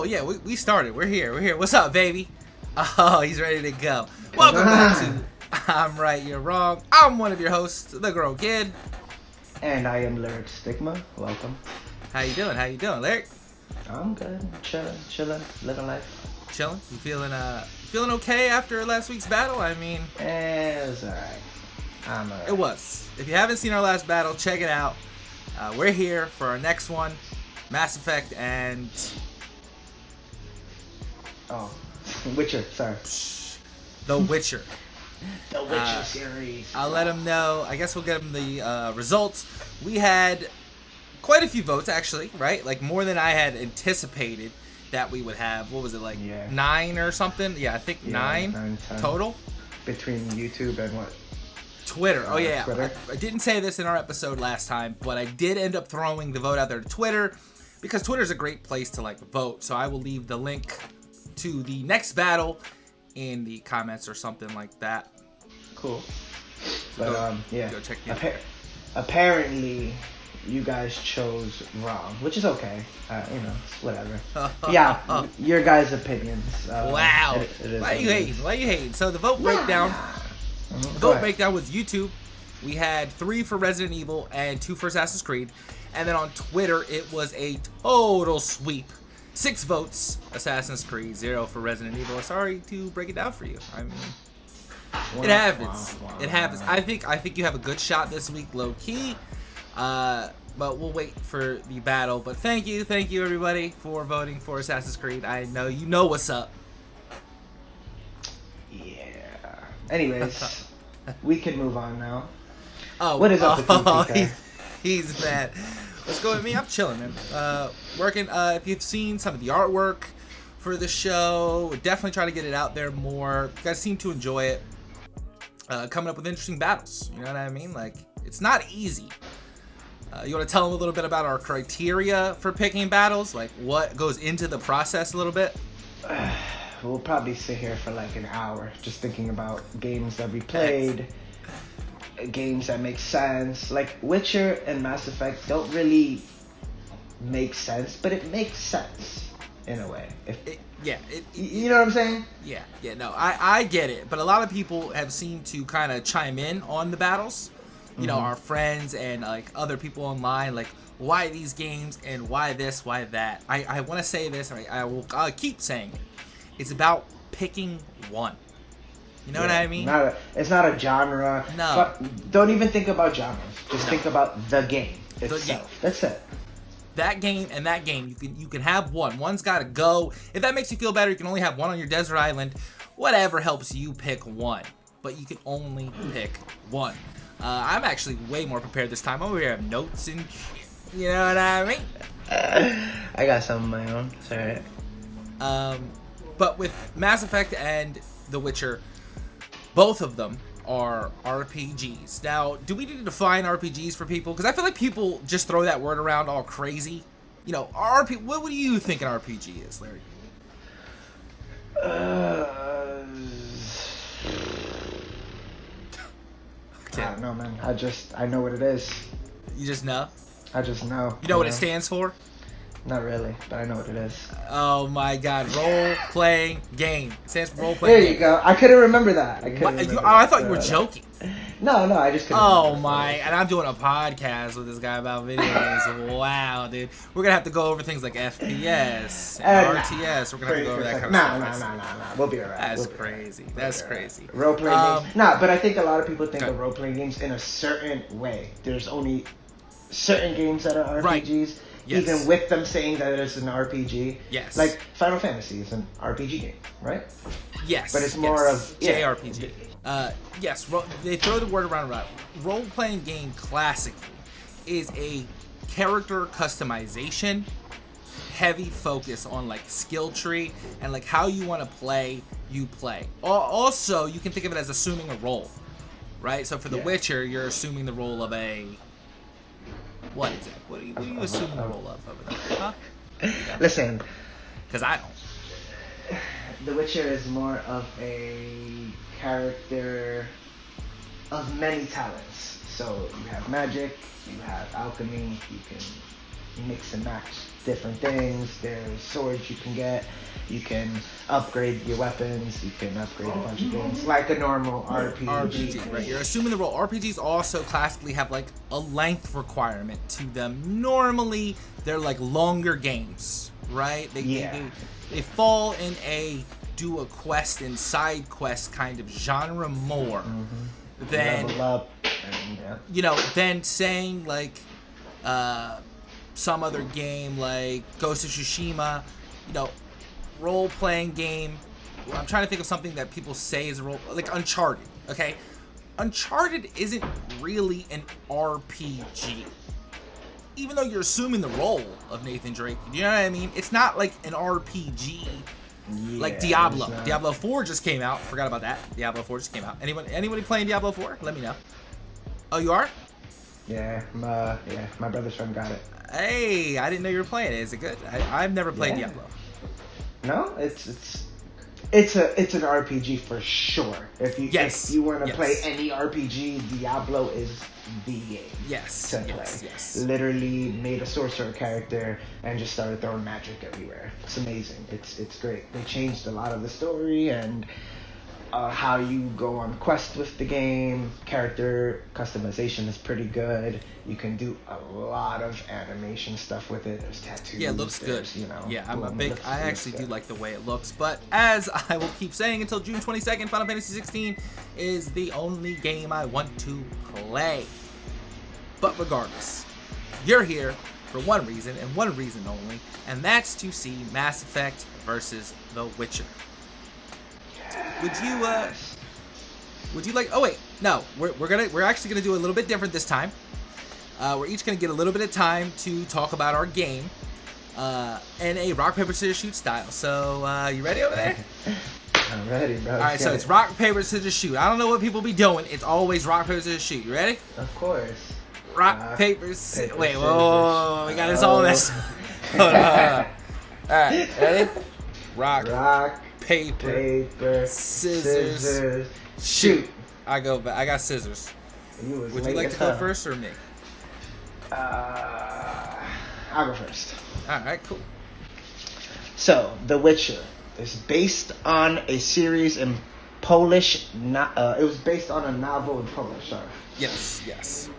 yeah, we started. We're here. What's up, baby? Oh, he's ready to go. Welcome back to I'm Right, You're Wrong. I'm one of your hosts, the Grown Kid. And I am Lyric Stigma. Welcome. How you doing, Lyric? I'm good. Chilling, living life. Chilling? You feeling okay after last week's battle? I mean, it was alright. I'm alright. It was. If you haven't seen our last battle, check it out. We're here for our next one, Mass Effect and... Oh, Witcher, sorry. The Witcher. The Witcher series. I'll let them know. I guess we'll get them the results. We had quite a few votes, actually, right? Like, more than I had anticipated that we would have. What was it, like 9 or something? Yeah, I think 9 total. Between YouTube and what? Twitter. Oh, yeah. Twitter. I didn't say this in our episode last time, but I did end up throwing the vote out there to Twitter because Twitter's a great place to, like, vote. So I will leave the link to the next battle in the comments or something like that. Cool. But, yeah. Go check it out. Apparently, you guys chose wrong, which is okay. Whatever. Yeah, your guys' opinions. Wow. Why you hating? So the vote breakdown. Breakdown was YouTube. We had 3 for Resident Evil and 2 for Assassin's Creed. And then on Twitter, it was a total sweep. 6 votes, Assassin's Creed, 0 for Resident Evil. Sorry to break it down for you. I mean, it happens. It happens. I think you have a good shot this week, low key. But we'll wait for the battle. But thank you everybody for voting for Assassin's Creed. I know you know what's up. Yeah. Anyways, we can move on now. Oh, what is up with you, PK? He's mad. Let's go with me. I'm chilling, man. Working. If you've seen some of the artwork for the show, we're definitely trying to get it out there more. You guys seem to enjoy it. Coming up with interesting battles. You know what I mean? Like, it's not easy. You want to tell them a little bit about our criteria for picking battles? Like, what goes into the process a little bit? We'll probably sit here for like an hour just thinking about games that we played, games that make sense. Like, Witcher and Mass Effect don't really make sense, but it makes sense in a way. You know what I'm saying? Yeah, no, I get it. But a lot of people have seemed to kind of chime in on the battles. You know, our friends and like other people online, like, why these games and why this, why that. I want to say this, and I'll keep saying it. It's about picking one. You know what I mean? It's not a genre. No. Don't even think about genres. Just think about the game itself. That's it. That game and that game, you can have one. One's got to go. If that makes you feel better, you can only have one on your desert island. Whatever helps you pick one. But you can only pick one. I'm actually way more prepared this time. I'm over here, I have notes and shit. You know what I mean? I got some of my own. It's alright. But with Mass Effect and The Witcher, both of them are RPGs. Now, do we need to define RPGs for people? Because I feel like people just throw that word around all crazy. You know, what do you think an RPG is, Larry? I don't know, man. I know what it is. You just know? I just know. You know what it stands for? Not really, but I know what it is. Oh my god, role-playing game. It stands for role-playing game. There you go. I couldn't remember that. I thought you were joking. No, I just couldn't remember. And I'm doing a podcast with this guy about video games. Wow, dude. We're going to have to go over things like FPS and RTS. We're going to have to go over that kind of stuff. No. We'll be alright. That's crazy. That's crazy. Role-playing games. But I think a lot of people think of role-playing games in a certain way. There's only certain games that are RPGs. Right. Yes. Even with them saying that it's an RPG. Yes. Like, Final Fantasy is an RPG game, right? Yes. But it's more of... JRPG. Yes, they throw the word around a lot. Role-playing game, classically, is a character customization, heavy focus on, like, skill tree, and, like, how you want to play, you play. Also, you can think of it as assuming a role, right? So for The Witcher, you're assuming the role of a... What is it? What are you assuming the role of over there? Huh? Listen. Because I don't. The Witcher is more of a character of many talents. So you have magic, you have alchemy, you can mix and match different things. There's swords you can get. You can upgrade your weapons. You can upgrade a bunch of things like a normal RPG. Right? You're assuming the role. RPGs also classically have like a length requirement to them. Normally, they're like longer games, right? They fall in a do a quest and side quest kind of genre more than level up and, than saying like some other game like Ghost of Tsushima, role-playing game. I'm trying to think of something that people say is a role, like Uncharted. Okay, Uncharted isn't really an RPG, even though you're assuming the role of Nathan Drake. You know what I mean? It's not like an RPG. Like Diablo. Diablo 4 just came out. Forgot about that. Diablo 4 just came out. Anybody playing Diablo 4? Let me know. Oh, you are? Yeah, my brother's friend got it. Hey, I didn't know you were playing it. Is it good? I've never played Diablo. No, it's an RPG for sure. If you want to play any RPG, Diablo is the game. Yes. To play. Literally made a sorcerer character and just started throwing magic everywhere. It's amazing. It's great. They changed a lot of the story and how you go on quests with the game. Character customization is pretty good. You can do a lot of animation stuff with it. There's tattoos. Yeah, it looks good. Yeah, I actually do like the way it looks. But as I will keep saying until June 22nd, Final Fantasy 16 is the only game I want to play. But regardless, you're here for one reason and one reason only, and that's to see Mass Effect versus The Witcher. Would you like? Oh wait, no. We're actually gonna do a little bit different this time. We're each gonna get a little bit of time to talk about our game in a rock paper scissors shoot style. So you ready over there? I'm ready, bro. All right, so it's rock paper scissors shoot. I don't know what people be doing. It's always rock paper scissors shoot. You ready? Of course. Rock paper scissors. Wait, whoa, we got this all messed. Hold on. All right, ready? Rock. Paper, scissors, shoot. I go back. I got scissors. Would you like to go first or me? I'll go first. All right, cool. So, The Witcher is based on a series in Polish. It was based on a novel in Polish. Sorry. Yes.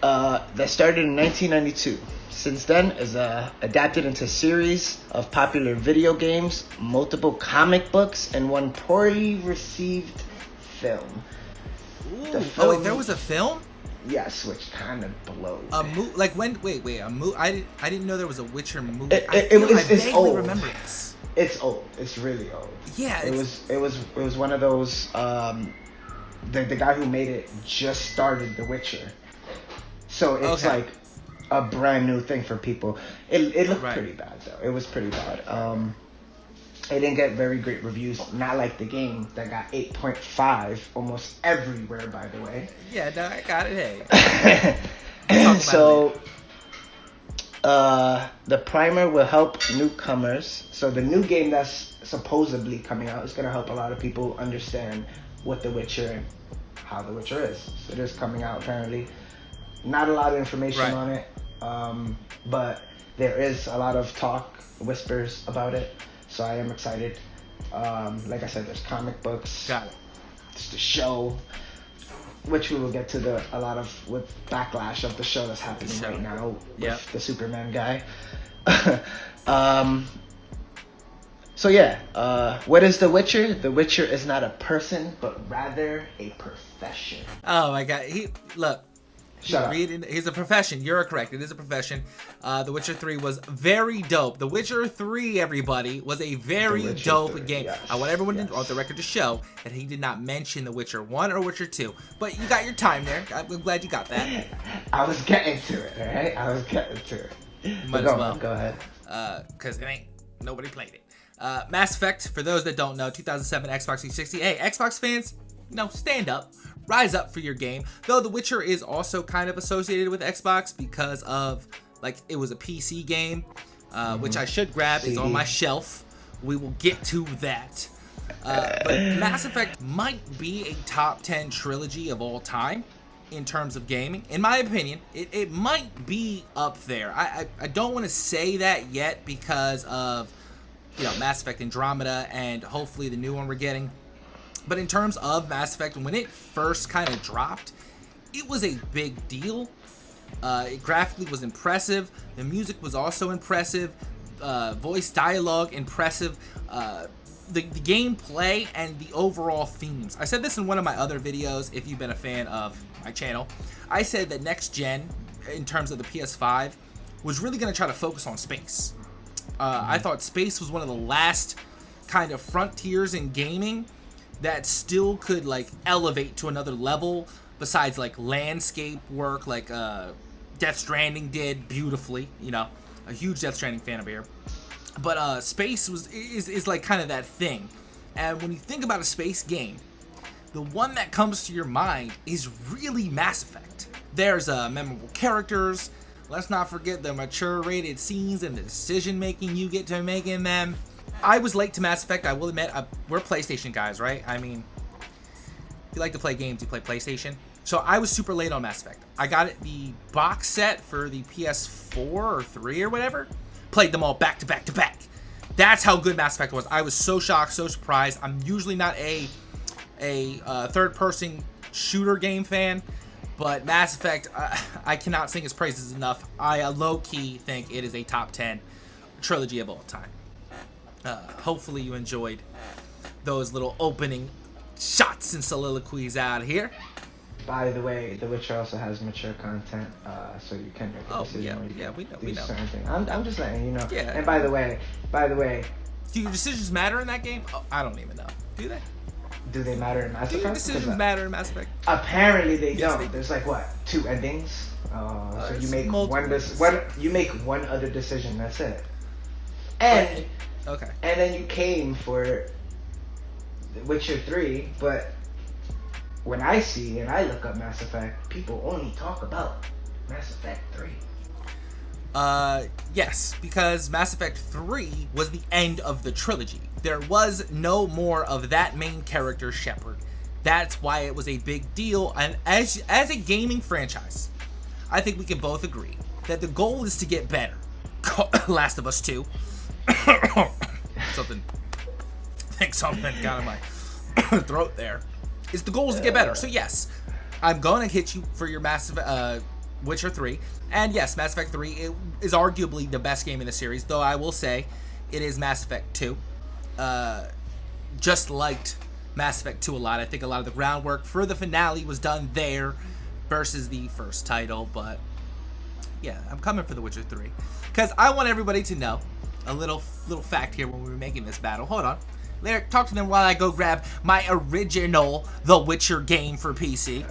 That started in 1992. Since then, is adapted into a series of popular video games, multiple comic books, and one poorly received film. Oh wait, there was a film? Yes, which kind of blows. A movie? Like when? Wait, a movie? I didn't know there was a Witcher movie. I it's old. Remember this. It's old. It's really old. Yeah. It was one of those. The guy who made it just started The Witcher, so it's like a brand new thing for people. It looked pretty bad though. It was pretty bad. It didn't get very great reviews. Not like the game that got 8.5 almost everywhere. By the way. Yeah, no, I got it. Hey. So, the primer will help newcomers. So the new game that's supposedly coming out is gonna help a lot of people understand what The Witcher and how The Witcher is. So it is coming out apparently. Not a lot of information on it. But there is a lot of talk, whispers about it, so I am excited. Like I said, there's comic books. Got it. There's the show, which we will get to with backlash of the show that's happening right now with the Superman guy. So yeah, what is The Witcher? The Witcher is not a person, but rather a profession. Oh my God! Look. Shut up. He's a profession. You're correct. It is a profession. The Witcher 3 was very dope. The Witcher 3, everybody, was a very dope game. Yes, I want everyone on the record to show that he did not mention The Witcher 1 or Witcher 2. But you got your time there. I'm glad you got that. I was getting to it, alright? I was getting to it. Might as well. Go ahead. Because nobody played it. Mass Effect, for those that don't know, 2007 Xbox 360. Hey, Xbox fans, stand up. Rise up for your game. Though The Witcher is also kind of associated with Xbox because of, it was a PC game, which I should grab. It's on my shelf. We will get to that. But Mass Effect might be a top 10 trilogy of all time. in terms of gaming. In my opinion, it might be up there. I don't want to say that yet because of, Mass Effect Andromeda and hopefully the new one we're getting. But in terms of Mass Effect, when it first kind of dropped, it was a big deal. It graphically was impressive. The music was also impressive. Voice dialogue impressive. The gameplay and the overall themes. I said this in one of my other videos, if you've been a fan of my channel. I said that next gen, in terms of the PS5, was really going to try to focus on space. I thought space was one of the last kind of frontiers in gaming that still could, like, elevate to another level besides, like, landscape work, like Death Stranding did beautifully. A huge Death Stranding fan over here. But space is like kind of that thing. And when you think about a space game, the one that comes to your mind is really Mass Effect. There's memorable characters. Let's not forget the mature rated scenes and the decision making you get to make in them. I was late to Mass Effect, I will admit. We're PlayStation guys, right? I mean, if you like to play games, you play PlayStation. So I was super late on Mass Effect. I got the box set for the PS4 or 3 or whatever. Played them all back to back to back. That's how good Mass Effect was. I was so shocked, so surprised. I'm usually not a third-person shooter game fan, but Mass Effect, I cannot sing its praises enough. I low-key think it is a top 10 trilogy of all time. Hopefully you enjoyed those little opening shots and soliloquies out here. By the way, The Witcher also has mature content, so you can make a decision. We know. Certain things. I'm just letting you know. Yeah. And by the way, do your decisions matter in that game? Oh, I don't even know. Do they? Do they matter in Mass Effect? Do your decisions matter in Mass Effect? Apparently they Yes, don't. they do. There's like what, 2 endings? So you make you make one other decision. That's it. And okay. And then you came for The Witcher 3, but when I see and I look up Mass Effect, people only talk about Mass Effect 3. Yes, because Mass Effect 3 was the end of the trilogy. There was no more of that main character, Shepard. That's why it was a big deal. And as a gaming franchise, I think we can both agree that the goal is to get better. Last of Us 2. Something got in my throat there. The goal is to get better. So yes, I'm going to hit you for your Witcher 3. And yes, Mass Effect 3 is arguably the best game in the series, though I will say it is Mass Effect 2. Just liked Mass Effect 2 a lot. I think a lot of the groundwork for the finale was done there versus the first title. But yeah, I'm coming for The Witcher 3 because I want everybody to know a little fact here when we were making this battle. Hold on. Lyric, talk to them while I go grab my original The Witcher game for PC.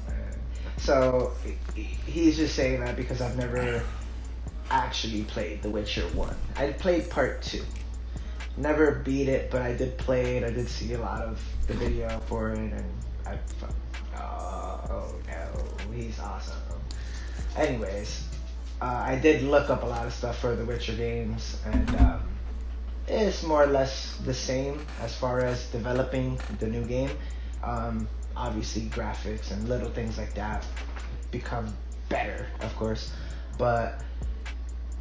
Man. So he's just saying that because I've never actually played The Witcher 1. I played part 2. Never beat it, but I did play it. I did see a lot of the video for it, and oh no, he's awesome. Anyways, I did look up a lot of stuff for the Witcher games, and it's more or less the same as far as developing the new game. Obviously, graphics and little things like that become better, of course, but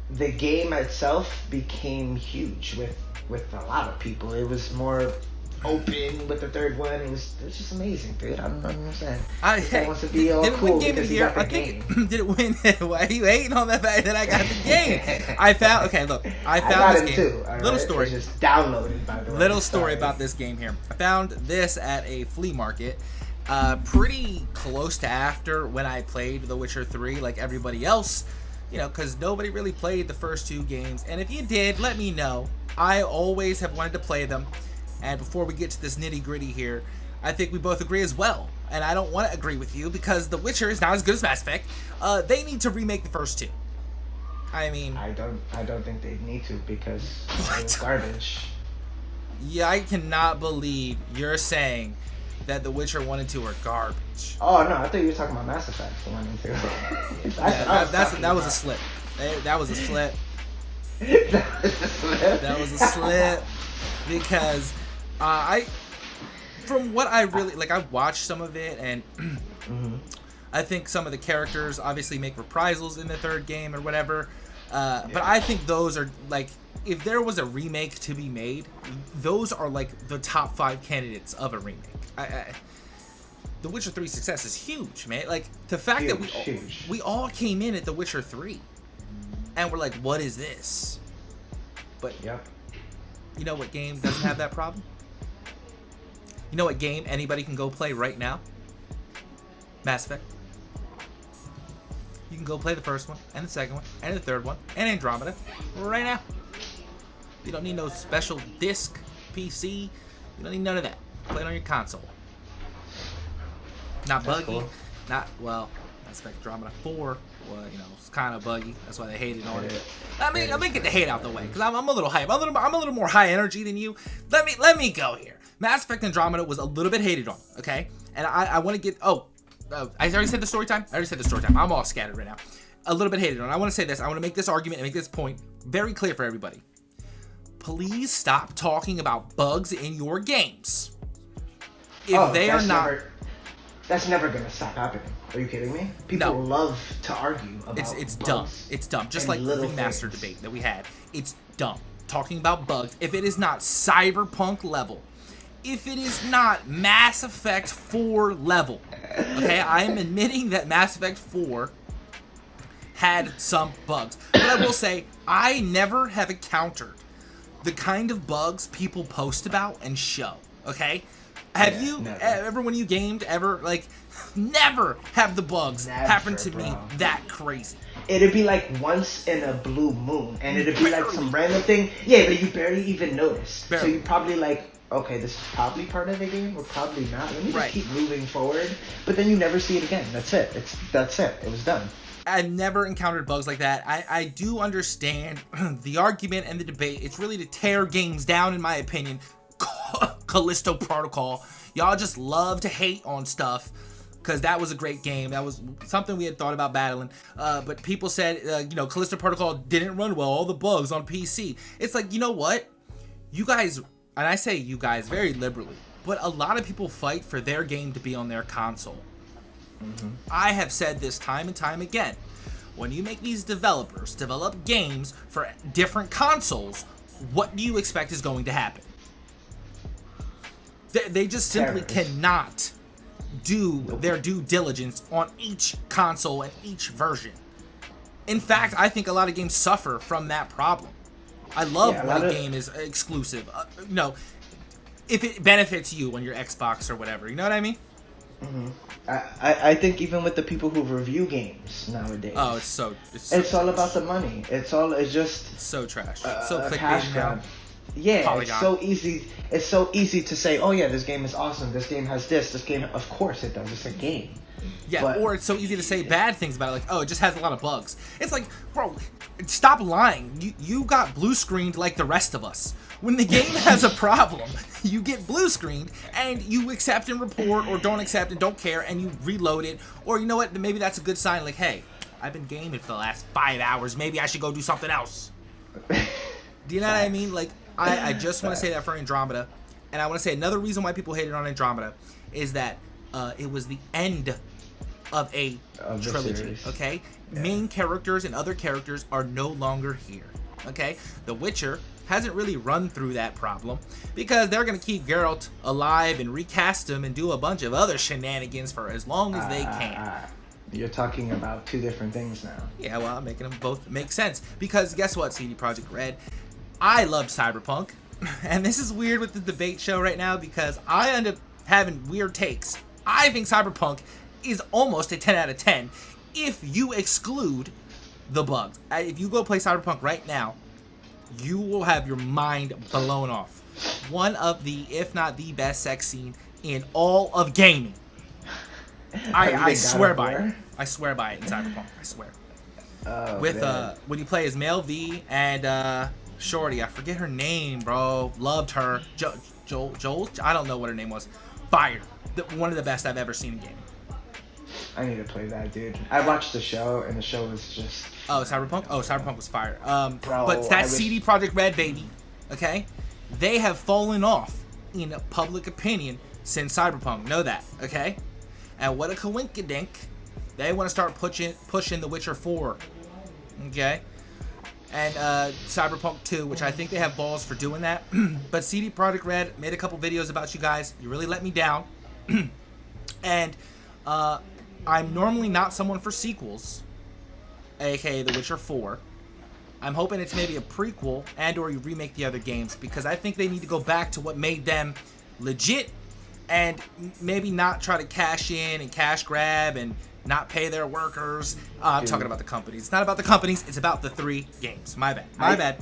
the game itself became huge with a lot of people. It was more open with the third one. It was just amazing, dude. I don't know what I'm saying. Hey, wants to be all did it cool win game of because the he year? got the I think game. did it win? Why are you hating on the fact that I got the game? I found I got this it game. too. Little Little story. It's just downloaded, by the way. Little story Sorry. about this game here. I found this at a flea market, pretty close to after when I played The Witcher 3, like everybody else, because nobody really played the first 2 games. And if you did, let me know. I always have wanted to play them. And before we get to this nitty gritty here, I think we both agree as well. And I don't want to agree with you because The Witcher is not as good as Mass Effect. They need to remake the first 2. I mean, I don't think they need to because What? it was garbage. yeah, I cannot believe you're saying that The Witcher 1 and 2 are garbage. Oh no, I thought you were talking about Mass Effect 1 and 2. That was a slip. That was a slip. That was a slip because from what I really like, I watched some of it and I think some of the characters obviously make reprisals in the third game or whatever. But I think those are like, if there was a remake to be made, those are like the top 5 candidates of a remake. The Witcher 3 success is huge, man. Like the fact that we all came in at The Witcher 3 and we're like, what is this? But you know what game doesn't have that problem? You know what game anybody can go play right now? Mass Effect. You can go play the first one, and the second one, and the third one, and Andromeda right now. You don't need no special disc, PC. You don't need none of that. Play it on your console. Not buggy. Cool. Not, well, Mass Effect Andromeda 4, well, you know, it's kind of buggy. That's why they hated on it. I mean, I'm gonna get the hate out the way because I'm a little hype. I'm a little more high energy than you. Let me go here. Mass Effect Andromeda was a little bit hated on, okay? And I want to get. I already said the story time. I'm all scattered right now. A little bit hated on. I want to say this. I want to make this argument and make this point very clear for everybody. Please stop talking about bugs in your games. If they are not. That's never gonna stop happening. Are you kidding me? People love to argue about it's bugs. Dumb. It's dumb. Just like the remaster debate that we had. It's dumb. Talking about bugs. If it is not Cyberpunk level, if it is not Mass Effect 4 level, okay, I am admitting that Mass Effect 4 had some bugs. But I will say, I never have encountered the kind of bugs people post about and show, okay? Have you ever, when you gamed, never have the bugs happen to me that crazy? It'd be like once in a blue moon, and it'd be like some random thing. Yeah, but you barely even notice. So you probably like, okay, this is probably part of the game, or probably not. Let me just keep moving forward. But then you never see it again. That's it. That's it. It was done. I've never encountered bugs like that. I do understand the argument and the debate. It's really to tear games down, in my opinion. Callisto Protocol. Y'all just love to hate on stuff because that was a great game. That was something we had thought about battling. But people said, Callisto Protocol didn't run well. All the bugs on PC. It's like, you know what? You guys, and I say you guys very liberally, but a lot of people fight for their game to be on their console. Mm-hmm. I have said this time and time again. When you make these developers develop games for different consoles, what do you expect is going to happen? They just simply cannot do their due diligence on each console and each version. In fact, I think a lot of games suffer from that problem. I love when a game is exclusive. If it benefits you on your Xbox or whatever, you know what I mean? Mm-hmm. I think even with the people who review games nowadays. Oh, it's all about the money. It's just so trash. So clickbait now. Yeah, Polygon. It's so easy to say, oh yeah, this game is awesome. This game has this. This game, of course it does. It's a game. Yeah, or it's so easy to say bad things about it, like, oh, it just has a lot of bugs. It's like, bro, stop lying. You got blue screened like the rest of us. When the game has a problem, you get blue screened and you accept and report, or don't accept and don't care, and you reload it. Or you know what? Maybe that's a good sign. Like, hey, I've been gaming for the last 5 hours. Maybe I should go do something else. Do you know what I mean? Like, I just want to say that for Andromeda. And I want to say another reason why people hated on Andromeda is that it was the end of a trilogy, okay? Yeah. Main characters and other characters are no longer here, okay? The Witcher hasn't really run through that problem because they're going to keep Geralt alive and recast him and do a bunch of other shenanigans for as long as they can. You're talking about two different things now. Yeah, well, I'm making them both make sense because guess what, CD Projekt Red? I loved Cyberpunk, and this is weird with the debate show right now because I end up having weird takes. I think Cyberpunk is almost a 10 out of 10 if you exclude the bugs. If you go play Cyberpunk right now, you will have your mind blown off. One of the, if not the best sex scene in all of gaming. I swear by it. I swear by it in Cyberpunk. I swear. When you play as Male V and Shorty, I forget her name, bro. Loved her. Joel? I don't know what her name was. Fire. One of the best I've ever seen in gaming. I need to play that, dude. I watched the show, and the show was just... Oh, Cyberpunk? Oh, Cyberpunk was fire. But that's CD Projekt Red, baby. Okay? They have fallen off in public opinion since Cyberpunk. Know that, okay? And what a coinkydink They want to start pushing The Witcher 4. Okay? And Cyberpunk 2, which I think they have balls for doing that. But CD Projekt Red made a couple videos about you guys. You really let me down. And I'm normally not someone for sequels, aka The Witcher 4. I'm hoping it's maybe a prequel and or you remake the other games, because I think they need to go back to what made them legit and maybe not try to cash in and cash grab and not pay their workers. I'm talking about the companies. It's not about the companies. It's about the 3 games. My bad. My bad.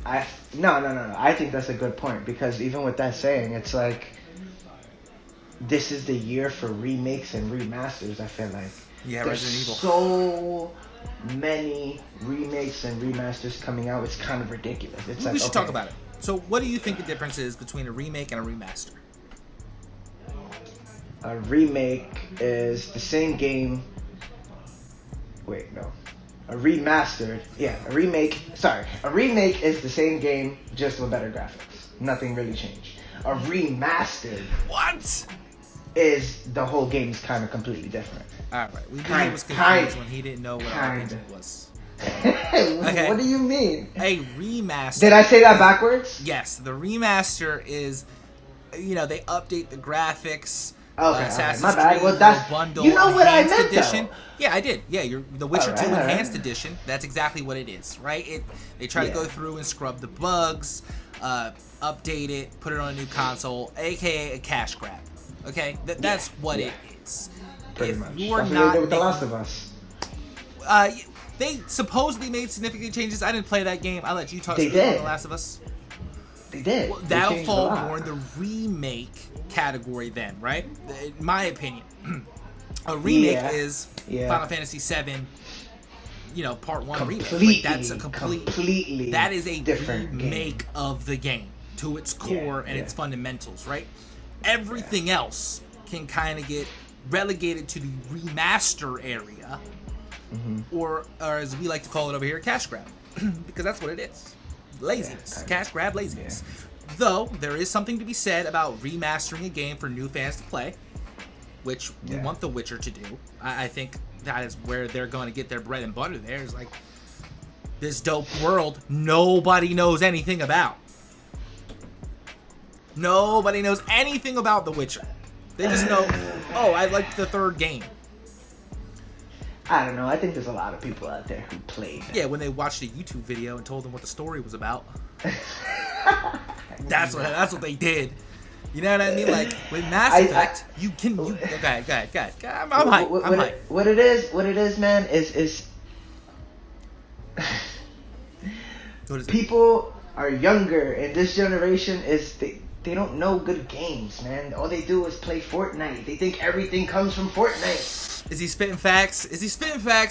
No. I think that's a good point, because even with that saying, it's like this is the year for remakes and remasters. I feel like Yeah, there's Resident Evil. so many remakes and remasters coming out. It's kind of ridiculous. It's We should talk about it. So, what do you think the difference is between a remake and a remaster? A remake is the same game. Wait, no. A remastered. Yeah, a remake. Sorry. A remake is the same game, just with better graphics. Nothing really changed. A remastered. What? Is the whole game's kind of completely different. Alright, we knew he was confused when he didn't know what RPG was. Okay. What do you mean? A remaster. Did I say that backwards? Yes, the remaster is, they update the graphics. Okay, Assassin's my bad. Creed Well, that's bundle, you know what I Enhanced meant edition. though. Yeah, I did. Yeah, The Witcher 2 Alright. Enhanced Edition. That's exactly what it is, right? They try to go through and scrub the bugs, update it, put it on a new console, aka a cash grab. Okay, that's what it is. Pretty if much. you're That's what not they did with The Last of Us. They supposedly made significant changes. I didn't play that game. I let you talk They about did. The Last of Us. They did. Well, They that'll changed fall a lot. more in the remake category then, right? In my opinion. A remake is Final Fantasy VII, Part 1 remake. Like, that's a completely that is a different remake game. of the game to its core and its fundamentals, right? Everything else can kind of get relegated to the remaster area, or as we like to call it over here, cash grab, because that's what it is. Laziness. Cash grab laziness. Though, there is something to be said about remastering a game for new fans to play, which we want The Witcher to do. I think that is where they're going to get their bread and butter there, is like this dope world nobody knows anything about. Nobody knows anything about The Witcher. They just know, oh, I liked the 3rd game. I don't know. I think there's a lot of people out there who played. Yeah, when they watched a YouTube video and told them what the story was about. That's what they did. You know what I mean? Like with Mass Effect, you can. Go ahead. I'm hyped. What it is, man, is what is it? People are younger, and this generation is they don't know good games, man. All they do is play Fortnite. They think everything comes from Fortnite. Is he spitting facts?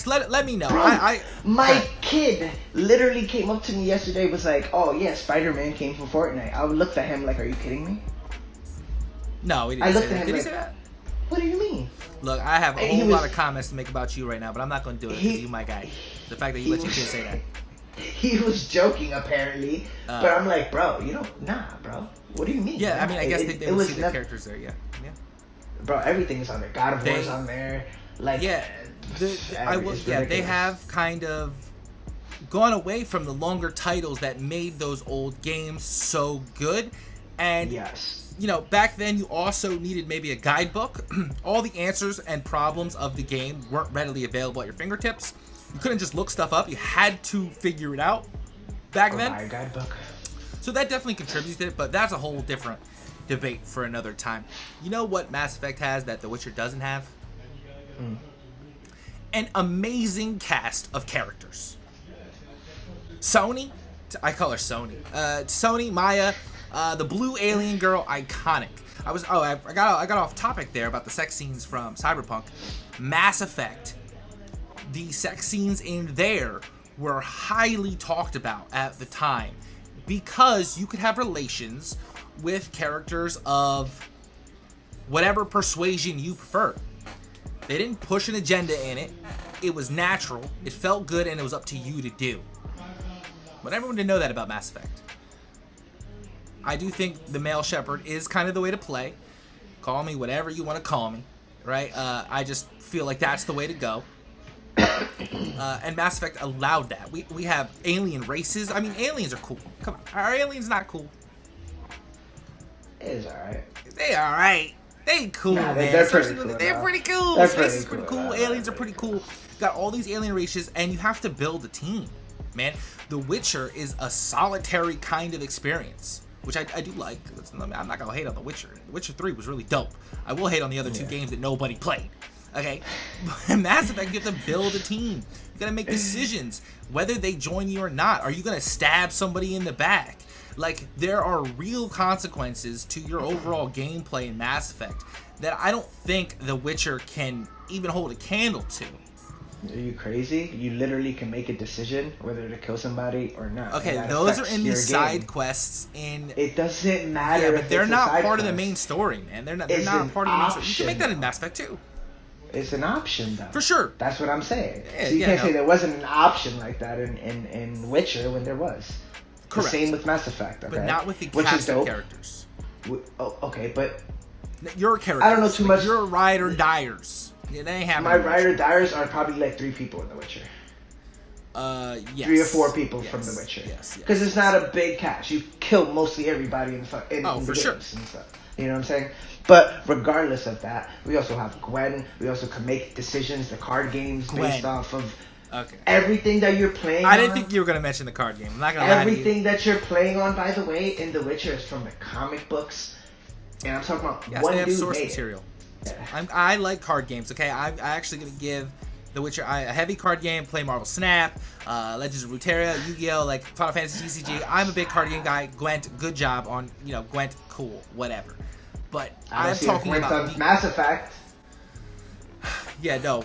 Let me know. Bro, my kid literally came up to me yesterday, was like, "Oh yeah, Spider-Man came from Fortnite." I looked at him like, "Are you kidding me?" No, he didn't say that. Did he say that? What do you mean? Look, I have a whole lot of comments to make about you right now, but I'm not going to do it because you my guy. The fact that you let your kid say that. He was joking apparently, but I'm like, bro, nah, bro. What do you mean? Yeah, I mean, I guess they would see the characters there, yeah. Bro, everything's on there. God of War's on there. Like, they have kind of gone away from the longer titles that made those old games so good. And back then you also needed maybe a guidebook. All the answers and problems of the game weren't readily available at your fingertips. You couldn't just look stuff up. You had to figure it out back then. Buy a guidebook. So that definitely contributes to it, but that's a whole different debate for another time. You know what Mass Effect has that The Witcher doesn't have? An amazing cast of characters. Sony, I call her Sony. Sony, Maya, the blue alien girl, iconic. I got off topic there about the sex scenes from Cyberpunk. Mass Effect, the sex scenes in there were highly talked about at the time because you could have relations with characters of whatever persuasion you prefer. They didn't push an agenda in it. It was natural, it felt good, and it was up to you to do. But everyone didn't know that about Mass Effect. I do think the male shepherd is kind of the way to play. Call me whatever you want to call me, right? I just feel like that's the way to go. And Mass Effect allowed that. We have alien races. I mean, aliens are cool. Come on, are aliens not cool? It is alright. They alright. They cool, Nah, man. they're pretty cool. They're pretty cool. They're Space is pretty pretty cool. cool. Aliens are pretty cool. Got all these alien races, and you have to build a team, man. The Witcher is a solitary kind of experience, which I do like. I'm not gonna hate on The Witcher. The Witcher 3 was really dope. I will hate on the other two games that nobody played. Okay, but Mass Effect, you have to build a team. You gotta make decisions whether they join you or not. Are you gonna stab somebody in the back? Like, there are real consequences to your overall gameplay in Mass Effect that I don't think The Witcher can even hold a candle to. Are you crazy? You literally can make a decision whether to kill somebody or not. Okay, those are in the side quests. It doesn't matter. Yeah, but they're not part of the quest. main story, man. They're not part of the main story. You can make that in Mass Effect too. It's an option, though. For sure. That's what I'm saying. Yeah, so you can't say there wasn't an option like that in Witcher when there was. Correct. The same with Mass Effect, okay? But not with the cast of characters. Oh, okay, but your characters. I don't know too much. Your ride or diers. Yeah, they ain't happening. My ride or diers are probably like 3 people in The Witcher. Yes. 3 or 4 people from The Witcher. Yes. Because it's not a big cast. You kill mostly everybody in the games sure. and stuff. You know what I'm saying? But regardless of that, we also have Gwen. We also can make decisions, the card games based off of everything that you're playing I didn't think you were going to mention the card game. I'm not going to lie to you. Everything that you're playing on, by the way, in The Witcher is from the comic books. And I'm talking about one they have dude source made material. Yeah. I like card games, okay? I'm actually going to give The Witcher a heavy card game, play Marvel Snap, Legends of Runeterra, Yu-Gi-Oh!, like Final Fantasy TCG. I'm a big card game guy. Gwent, good job on, Gwent, cool, whatever. But I'm talking about Mass Effect. Yeah, no.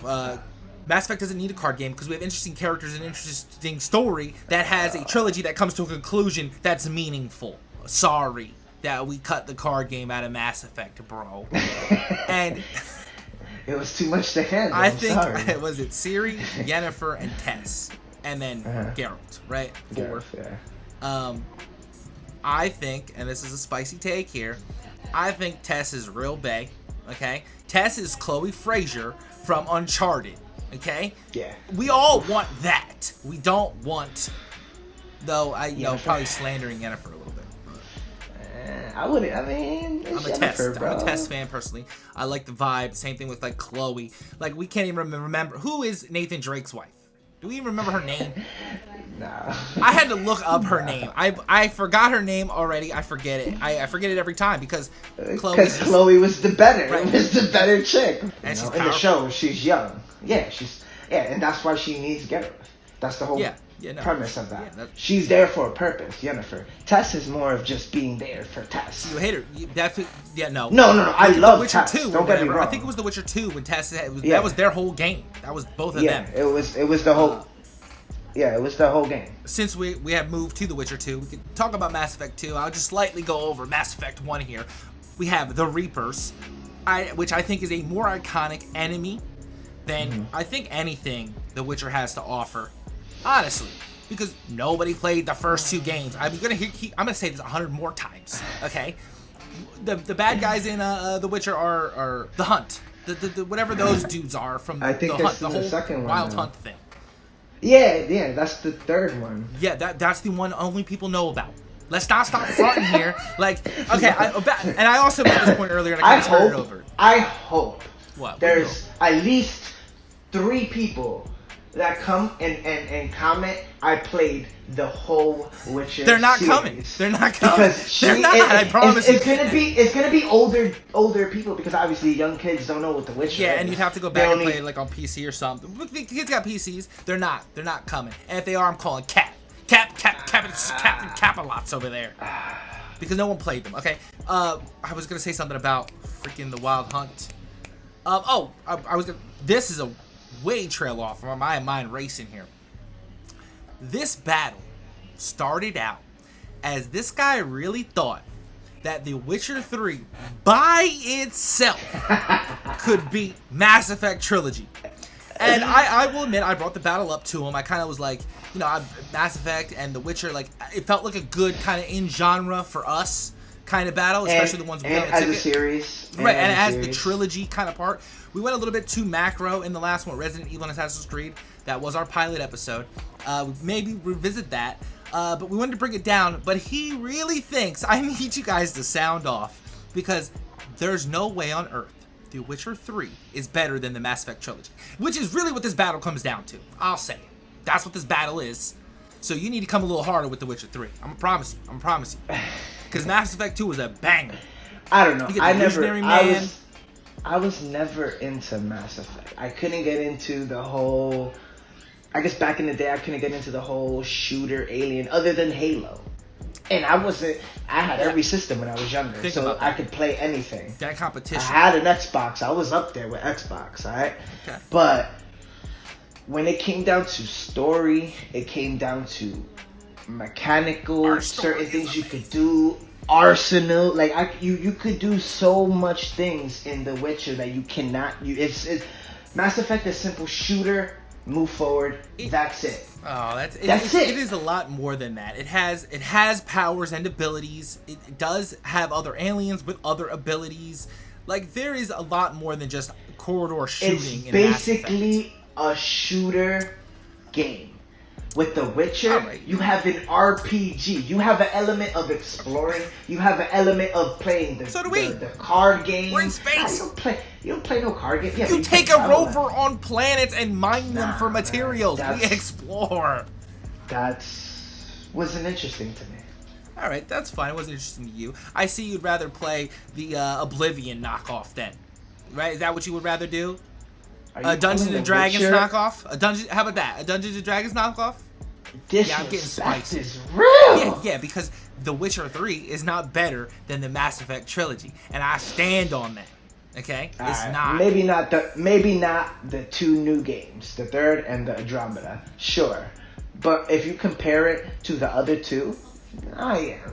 Mass Effect doesn't need a card game because we have interesting characters and interesting story that has a trilogy that comes to a conclusion that's meaningful. Sorry that we cut the card game out of Mass Effect, bro. And it was too much to handle. I think was it Ciri, Yennefer, and Tess, and then Geralt, right? 4. Yeah. I think, and this is a spicy take here, I think Tess is real bae. Okay, Tess is Chloe Fraser from Uncharted. Okay. Yeah. We all want that. We don't want, though. Probably slandering Yennefer a little bit. I wouldn't. I mean, I'm a Tess fan personally. I like the vibe. Same thing with like Chloe. Like we can't even remember who is Nathan Drake's wife. Do we even remember her name? No. I had to look up her name. I forgot her name already. I forget it. I forget it every time because Chloe was the better. Right. Was the better chick. And she's in the show, she's young. Yeah, and that's why she needs Geralt. That's the whole premise of that. Yeah, she's there for a purpose, Yennefer. Tess is more of just being there for Tess. You hate her. No. No. I love Witcher Tess. 2 Don't get me wrong. I think it was The Witcher 2 when Tess that was their whole game. That was both of them. Yeah, it was the whole. It was the whole game. Since we have moved to The Witcher 2, we could talk about Mass Effect 2. I'll just slightly go over Mass Effect 1 here. We have the Reapers, which I think is a more iconic enemy than I think anything The Witcher has to offer. Honestly, because nobody played the first 2 games. I'm gonna say this 100 more times. Okay, the bad guys in The Witcher are the Hunt, the whatever those dudes are from I think the Hunt, the whole second one, Wild Hunt thing. Yeah, that's the third one. Yeah, that's the one only people know about. Let's not stop fronting here. Like, okay, and I also made this point earlier, and I kind of turned it over. I hope what there's at least 3 people that come and comment. I played the whole Witcher. They're not series. coming. They're not coming. Because They're not. I promise. It's gonna be older people because obviously young kids don't know what the Witcher. Yeah, is. and you'd have to go back and play it like on PC or something. But the kids got PCs. They're not coming. And if they are, I'm calling Cap a lots over there because no one played them. Okay. I was gonna say something about freaking the Wild Hunt. I was gonna. This is a way trail off from my mind racing here. This battle started out as this guy really thought that The Witcher 3 by itself could beat Mass Effect Trilogy. And I will admit, I brought the battle up to him. I kind of was like, Mass Effect and The Witcher, like, it felt like a good kind of in genre for us kind of battle, especially the ones we got on the as ticket. a series. Right, and as the trilogy kind of part. We went a little bit too macro in the last one, Resident Evil and Assassin's Creed. That was our pilot episode. Maybe revisit that. But we wanted to bring it down. But he really thinks I need you guys to sound off, because there's no way on earth The Witcher 3 is better than the Mass Effect trilogy, which is really what this battle comes down to. I'll say it. That's what this battle is. So you need to come a little harder with The Witcher 3. I'm gonna promise you. Because Mass Effect 2 was a banger. I don't know. I was never into Mass Effect. I couldn't get into the whole. I guess back in the day, I couldn't get into the whole shooter alien other than Halo. And I had every system when I was younger, so I could play anything. That competition. I had an Xbox. I was up there with Xbox, alright? Okay. But when it came down to story, it came down to mechanical, certain things you could do, arsenal. Like you could do so much things in The Witcher that you cannot. It's Mass Effect is simple shooter. Move forward. That's it. Oh, that's it. It is a lot more than that. It has powers and abilities. It does have other aliens with other abilities. Like, there is a lot more than just corridor shooting. It's basically a shooter game. With The Witcher, you have an RPG. You have an element of exploring. You have an element of playing the card game. We're in space. You don't play no card game. Yeah, you take a rover on planets and mine them for materials. We explore. Wasn't interesting to me. All right, that's fine. It wasn't interesting to you. I see you'd rather play the Oblivion knockoff then, right? Is that what you would rather do? A Dungeons and Dragons knockoff? How about that? A Dungeons and Dragons knockoff? I'm getting spicy. Is real. Yeah, because The Witcher 3 is not better than the Mass Effect trilogy, and I stand on that. Okay, it's not. Maybe not the two new games, the third and the Andromeda. Sure, but if you compare it to the other two,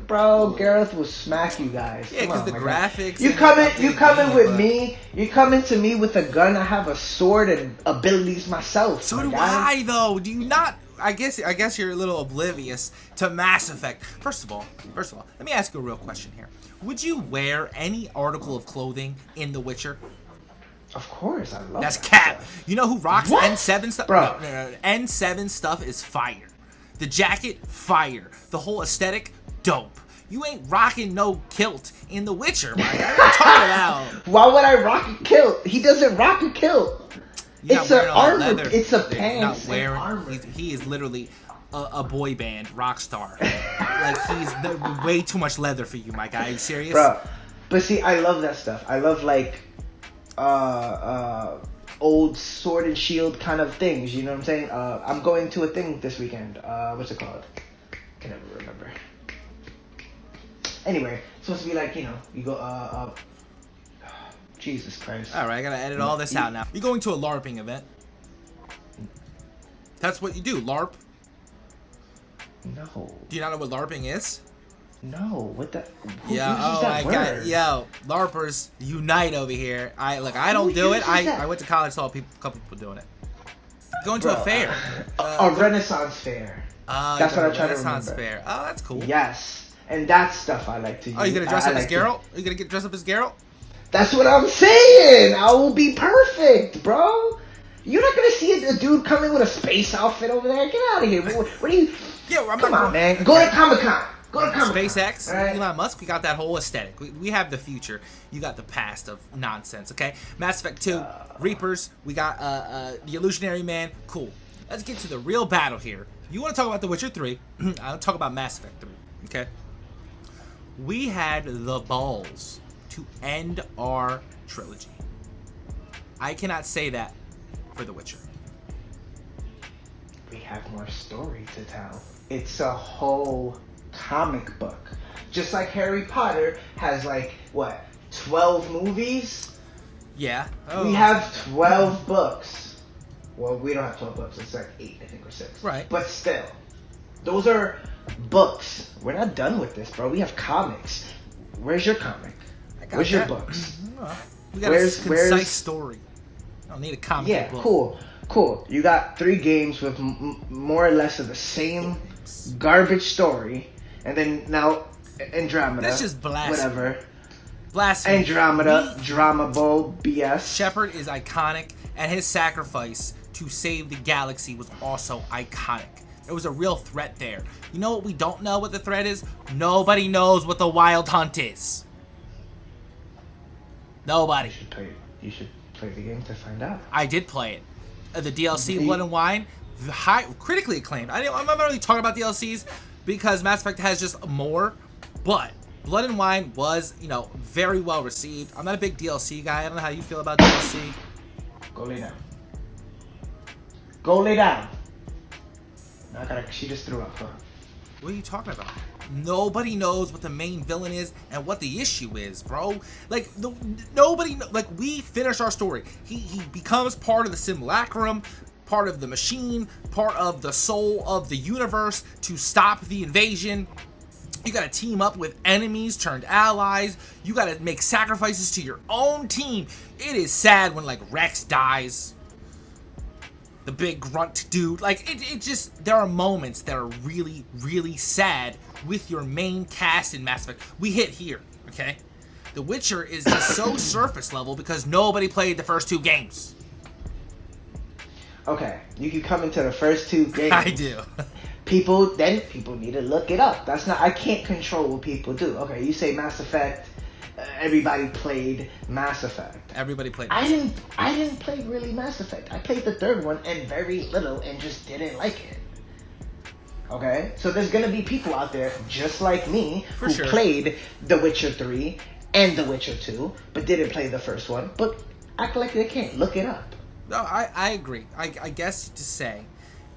bro, Gareth will smack you guys. Yeah, because the graphics. You coming to me with a gun. I have a sword and abilities myself. So do I, though. Do you not? I guess you're a little oblivious to Mass Effect. First of all, let me ask you a real question here. Would you wear any article of clothing in The Witcher? Of course, I love That's cap. Stuff. You know who rocks N7 stuff? Bro. No. N7 stuff is fire. The jacket, fire. The whole aesthetic, dope. You ain't rocking no kilt in The Witcher, man. What are you talking about? Why would I rock a kilt? He doesn't rock a kilt. It's an armor. It's a pants and armor. He is literally a boy band rock star. Like, he's way too much leather for you, my guy. Are you serious? Bro, but see, I love that stuff. I love, like, old sword and shield kind of things. You know what I'm saying? I'm going to a thing this weekend. What's it called? I can never remember. Anyway, it's supposed to be like, you go, Jesus Christ. All right, I gotta edit all this out now. You're going to a LARPing event. That's what you do, LARP. No. Do you not know what LARPing is? No. What the? Who yeah. uses that word? Yo, LARPers unite over here. I don't do it. I went to college, saw a couple people doing it. Going to a fair. A Renaissance fair. That's what I try to remember. Renaissance fair. Oh, that's cool. Yes, and that stuff I like to use. Oh, you gonna dress up as Geralt? Are you gonna get dressed up as Geralt? That's what I'm saying. I will be perfect, bro. You're not gonna see a dude coming with a space outfit over there. Get out of here. What are you? Yeah, come on, man. Go to Comic-Con. SpaceX, right? Elon Musk, we got that whole aesthetic. We have the future. You got the past of nonsense, okay? Mass Effect 2, Reapers, we got the Illusionary Man. Cool. Let's get to the real battle here. You want to talk about The Witcher 3, I'll talk about Mass Effect 3, okay? We had the balls to end our trilogy. I cannot say that for The Witcher. We have more story to tell. It's a whole comic book. Just like Harry Potter has 12 movies? Yeah. Oh. We have 12 books. Well, we don't have 12 books. It's 8, I think, or 6. Right. But still, those are books. We're not done with this, bro. We have comics. Where's your comic? Where's your books? We got a concise story. I don't need a comic book. Yeah, cool. You got 3 games with more or less of the same garbage story. And then now Andromeda. That's just blasphemy. Whatever. Blasphemy. Andromeda, Drama Bowl, BS. Shepard is iconic, and his sacrifice to save the galaxy was also iconic. There was a real threat there. You know what we don't know what the threat is? Nobody knows what the Wild Hunt is. Nobody. You should play the game to find out. I did play it. The DLC, Blood and Wine, critically acclaimed. I'm not really talking about DLCs because Mass Effect has just more, but Blood and Wine was, very well received. I'm not a big DLC guy. I don't know how you feel about DLC. Go lay down. Go lay down. She just threw up, huh? What are you talking about? Nobody knows what the main villain is and what the issue is, bro. Like, nobody, we finish our story. He becomes part of the simulacrum, part of the machine, part of the soul of the universe to stop the invasion. You gotta team up with enemies turned allies. You gotta make sacrifices to your own team. It is sad when, Rex dies. The big grunt dude. It just, there are moments that are really, really sad with your main cast in Mass Effect. We hit here, okay? The Witcher is just so surface level because nobody played the first 2 games. Okay, you can come into the first 2 games. I do. People need to look it up. I can't control what people do. Okay, you say Mass Effect, everybody played Mass Effect. Everybody played Mass Effect. I didn't play really Mass Effect. I played the 3rd one and very little and just didn't like it. Okay? So there's gonna be people out there just like me who played The Witcher 3 and The Witcher 2, but didn't play the first one, but act like they can't. Look it up. No, I agree. I guess to say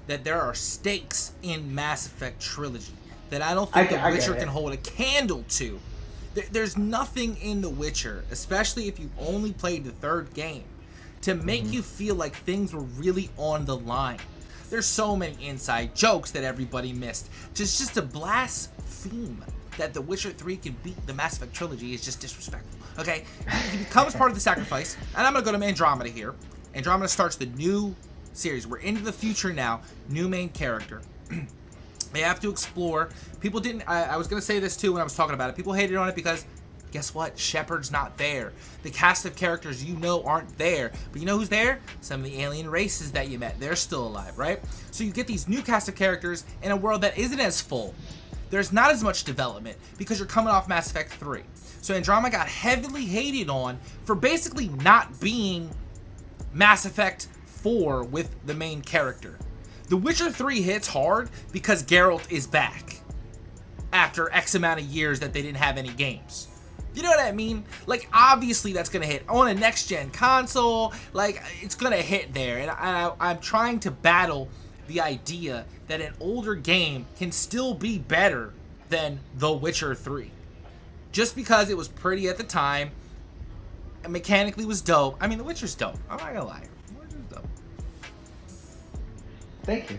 that there are stakes in Mass Effect trilogy that I don't think The Witcher can hold a candle to. There's nothing in The Witcher, especially if you only played the 3rd game, to make you feel like things were really on the line. There's so many inside jokes that everybody missed. Just a blaspheme that The Witcher 3 can beat the Mass Effect trilogy is just disrespectful. Okay? He becomes part of the sacrifice, and I'm going to go to Andromeda here. Andromeda starts the new series. We're into the future now. New main character. They have to explore. People didn't... I was going to say this too when I was talking about it. People hated on it because, guess what? Shepard's not there. The cast of characters aren't there. But you know who's there? Some of the alien races that you met. They're still alive, right? So you get these new cast of characters in a world that isn't as full. There's not as much development because you're coming off Mass Effect 3. So Andromeda got heavily hated on for basically not being Mass Effect 4 with the main character. The Witcher 3 hits hard because Geralt is back after X amount of years that they didn't have any games. You know what I mean? Obviously that's going to hit on a next-gen console. It's going to hit there. And I'm trying to battle the idea that an older game can still be better than The Witcher 3. Just because it was pretty at the time, and mechanically was dope. I mean, The Witcher's dope. I'm not going to lie. Thank you.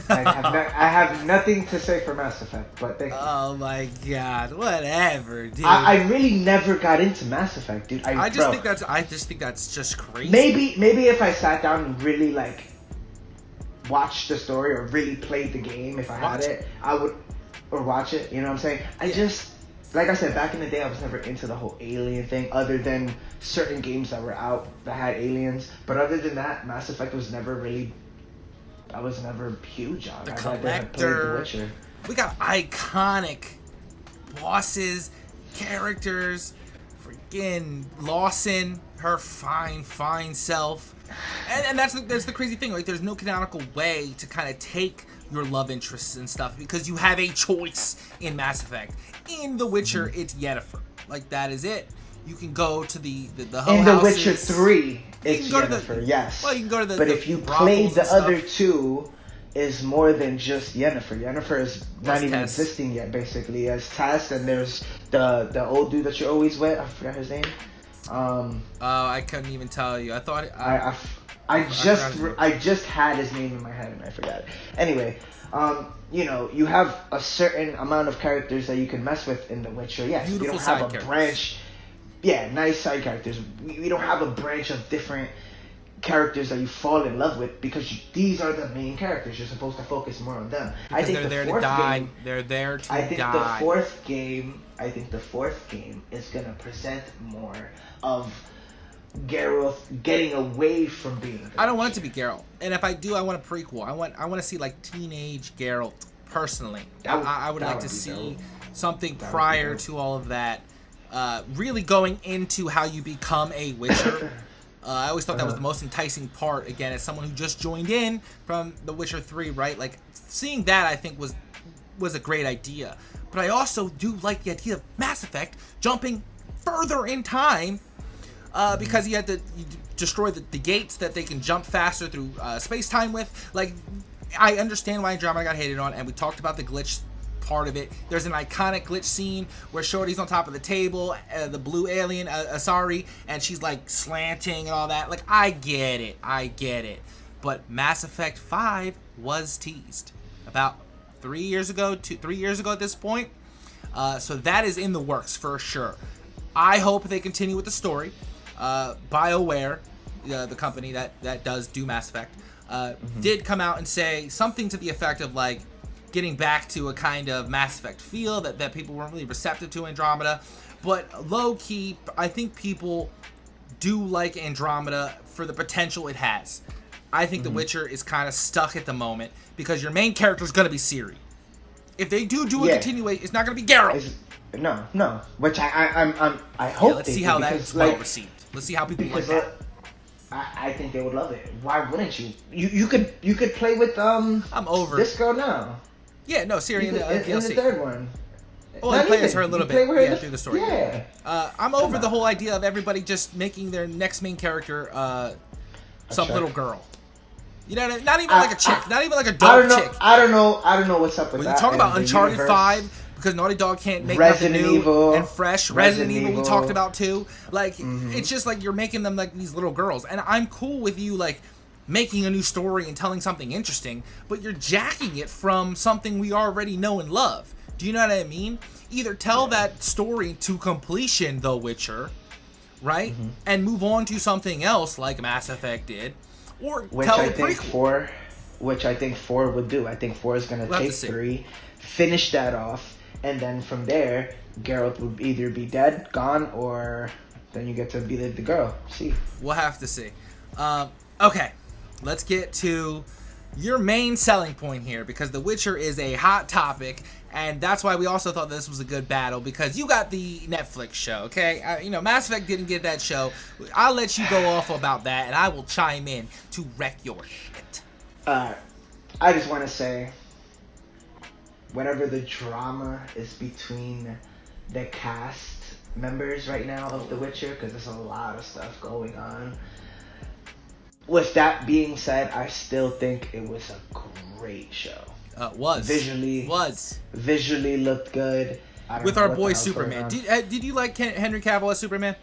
I have nothing to say for Mass Effect, but thank you. Oh my god, whatever, dude. I really never got into Mass Effect, dude. I just think that's just crazy. Maybe if I sat down and really watched the story or really played the game, if I had it, I would, or watch it. You know what I'm saying? I just, like I said, back in the day, I was never into the whole alien thing, other than certain games that were out that had aliens. But other than that, Mass Effect was never really. I was never huge on. The Collector. We got iconic bosses, characters, freaking Lawson, her fine self, and that's the crazy thing. There's no canonical way to kind of take your love interests and stuff because you have a choice in Mass Effect. In The Witcher, it's Yennefer. That is it. You can go to the in The Witcher 3, it's Yennefer, yes. Well, you can go to the. But if you played the other 2, is more than just Yennefer. Yennefer is not even existing yet, basically. As Tess, and there's the old dude that you're always with. I forgot his name. I couldn't even tell you. I thought I just had his name in my head and I forgot it. Anyway, you have a certain amount of characters that you can mess with in The Witcher. Yes, Beautiful you don't have side a characters. branch. Yeah, nice side characters. We don't have a branch of different characters that you fall in love with, because these are the main characters. You're supposed to focus more on them. Because I think they're there the to die. game, They're there to I think die. I think the fourth game is gonna present more of Geralt getting away from being. I don't want it to be Geralt, and if I do, I want a prequel. I want to see like teenage Geralt. Personally, I would like to see something prior to all of that. Really going into how you become a Witcher. I always thought that was the most enticing part. Again, as someone who just joined in from The Witcher 3, right? Like seeing that, I think was a great idea. But I also do like the idea of Mass Effect jumping further in time, because you had to destroy the gates that they can jump faster through space-time with. Like, I understand why Andromeda got hated on, and we talked about the glitch part of it. There's an iconic glitch scene where Shorty's on top of the table, the blue alien, Asari, and she's like slanting and all that. Like, I get it. But Mass Effect 5 was teased about 3 years ago at this point. So that is in the works for sure. I hope they continue with the story. BioWare, the company that does do Mass Effect, did come out and say something to the effect of like getting back to a kind of Mass Effect feel that people weren't really receptive to Andromeda. But low key, I think people do like Andromeda for the potential it has. I think The Witcher is kind of stuck at the moment because your main character is going to be Ciri. If they do a continuation, it's not going to be Geralt. No. Which I hope. Let's see how that is well received. Let's see how people like that. I think they would love it. Why wouldn't you? You could play with I'm over this girl now. Yeah, no, Ciri in the DLC. In the third one. Oh, I play as her a little bit. Yeah, through the story. Yeah. I'm over the whole idea of everybody just making their next main character some little girl. You know, not even like a chick, not even like a dog chick. I don't know what's up with that. You talk about Uncharted 5 because Naughty Dog can't make nothing new and fresh. Resident Evil we talked about too. Like it's just like you're making them like these little girls, and I'm cool with you like making a new story and telling something interesting, but you're jacking it from something we already know and love. Do you know what I mean? Either tell that story to completion, The Witcher, right, and move on to something else like Mass Effect did. Or tell a prequel. Which I think 4 would do. I think 4 is going to take 3, finish that off, and then from there, Geralt would either be dead, gone, or then you get to be the girl. See. We'll have to see. Okay, let's get to your main selling point here, because The Witcher is a hot topic, and that's why we also thought this was a good battle, because you got the Netflix show, okay? Mass Effect didn't get that show. I'll let you go off about that, and I will chime in to wreck your shit. I just want to say, whenever the drama is between the cast members right now of The Witcher, because there's a lot of stuff going on. With that being said, I still think it was a great show. Visually looked good. With our boy Superman. Did you like Henry Cavill as Superman?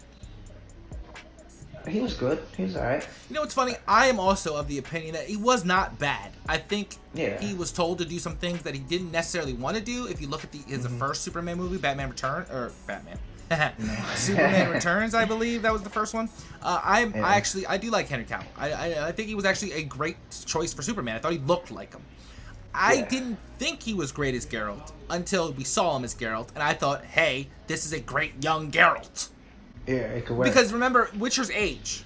He was good. He was alright. You know what's funny? I am also of the opinion that he was not bad. I think he was told to do some things that he didn't necessarily want to do. If you look at his first Superman movie, Superman Returns, I believe that was the first one. I do like Henry Cavill. I think he was actually a great choice for Superman. I thought he looked like him. I didn't think he was great as Geralt until we saw him as Geralt, and I thought, hey, this is a great young Geralt. Yeah, it could work. Because remember, Witchers age.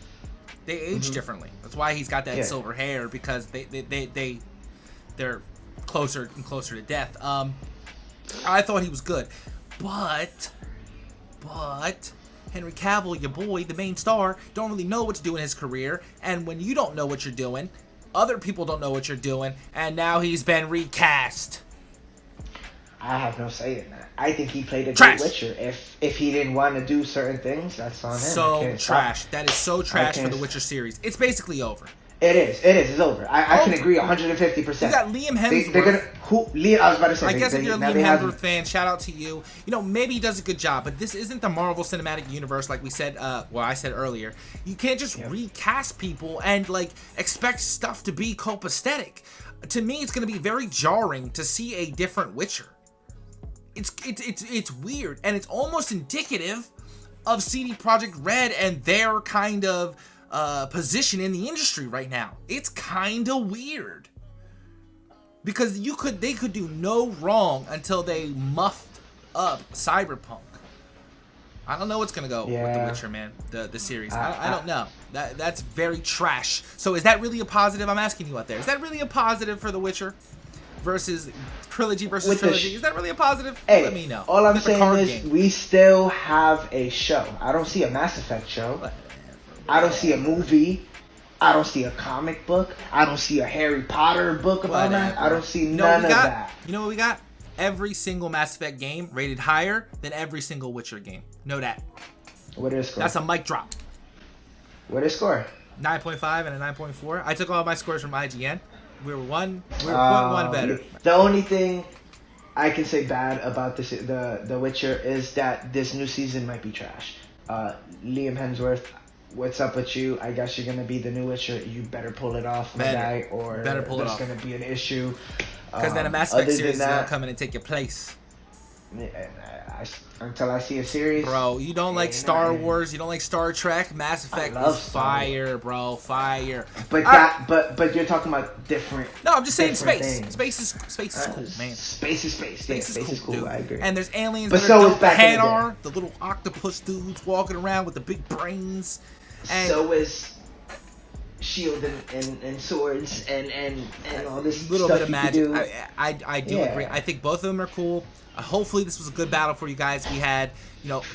They age differently. That's why he's got that silver hair, because they're closer and closer to death. I thought he was good. But Henry Cavill, your boy, the main star, don't really know what to do in his career, and when you don't know what you're doing, other people don't know what you're doing, and now he's been recast. I have no say in that. I think he played a good Witcher. If he didn't want to do certain things, that's on him. So trash. That is so trash for the Witcher series. It's basically over. It is. It's over. I can agree 150%. You got Liam Hemsworth. I was about to say. I guess if you're a Liam Hemsworth fan, shout out to you. Maybe he does a good job, but this isn't the Marvel Cinematic Universe like we said. I said earlier. You can't just recast people and expect stuff to be copacetic. To me, it's going to be very jarring to see a different Witcher. It's weird, and it's almost indicative of CD Projekt Red and their kind of position in the industry right now. It's kind of weird because they could do no wrong until they muffed up Cyberpunk. I don't know what's gonna go with The Witcher, man. The series. I don't know. That's very trash. So is that really a positive? I'm asking you out there. Is that really a positive for The Witcher versus trilogy versus trilogy? Is that really a positive? Hey, let me know. All I'm saying is we still have a show. I don't see a Mass Effect show. I don't see a movie. I don't see a comic book. I don't see a Harry Potter book about that. I don't see none of that. You know what we got? Every single Mass Effect game rated higher than every single Witcher game. Know that. What is score? That's a mic drop. What is score? 9.5 and a 9.4. I took all my scores from IGN. We were 0.1 better. The only thing I can say bad about the Witcher is that this new season might be trash. Liam Hemsworth, what's up with you? I guess you're gonna be the new Witcher. You better pull it off, my guy, or there's gonna be an issue. Because then a Mass Effect series is gonna come in and take your place. Until I see a series, bro. You don't like Star Wars. You don't like Star Trek. Mass Effect is fire, bro. Fire. But you're talking about different. No, I'm just saying space. Things. Space is cool, man. Space is space. Space is cool. Dude. I agree. And there's aliens but that so are is back in the Hadar, the little octopus dudes walking around with the big brains. And so is shield and swords and all this little stuff bit of magic. Do. I do agree. I think both of them are cool. Hopefully this was a good battle for you guys. We had,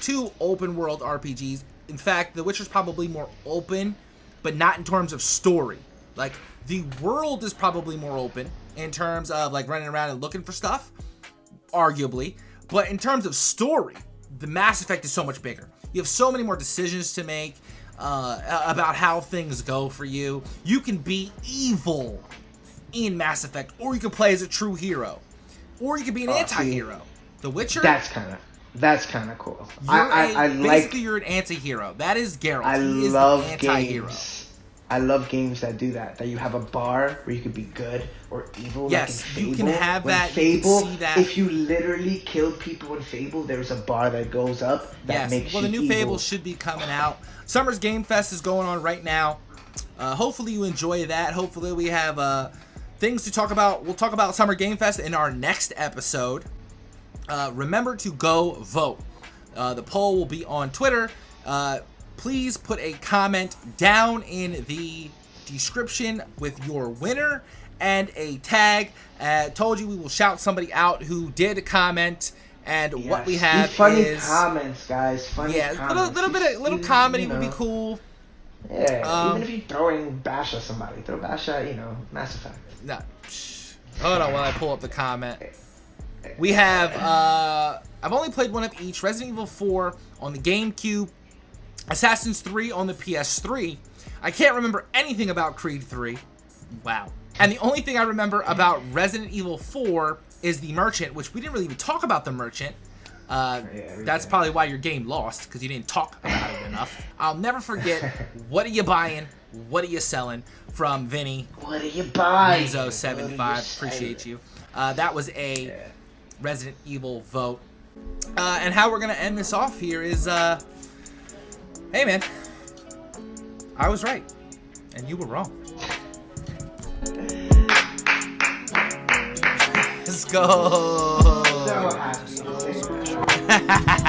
2 open world RPGs. In fact, The Witcher's probably more open, but not in terms of story. Like, the world is probably more open in terms of like running around and looking for stuff, arguably. But in terms of story, the Mass Effect is so much bigger. You have so many more decisions to make about how things go for you. You can be evil in Mass Effect, or you can play as a true hero, or you can be an anti-hero. The Witcher. That's kind of cool. Basically, you're an anti-hero. That is Geralt. He is the anti-hero. I love games that do that. That you have a bar where you can be good or evil. Yes, like in Fable. you can have that. Fable, you can see that. If you literally kill people in Fable, there's a bar that goes up that makes you the new evil. Fable should be coming out. Summer's Game Fest is going on right now. Hopefully you enjoy that. Hopefully we have things to talk about. We'll talk about Summer Game Fest in our next episode. Remember to go vote. The poll will be on Twitter. Please put a comment down in the description with your winner and a tag. Told you we will shout somebody out who did comment. And what we have funny comments, guys. Funny comments. Little comedy would be cool. Yeah, even if you're throwing bash at somebody, throw bash at, Mass Effect. No. Hold on while I pull up the comment. We have, I've only played one of each. Resident Evil 4 on the GameCube. Assassin's 3 on the PS3. I can't remember anything about Creed 3. Wow. And the only thing I remember about Resident Evil 4 is the Merchant, which we didn't really even talk about the Merchant. That's probably why your game lost, because you didn't talk about it enough. I'll never forget, what are you buying? What are you selling? From Vinny. What are you buying? Mizo75. Appreciate you. That was a Resident Evil vote. And how we're going to end this off here is, hey man, I was right, and you were wrong. Let's go. So happy.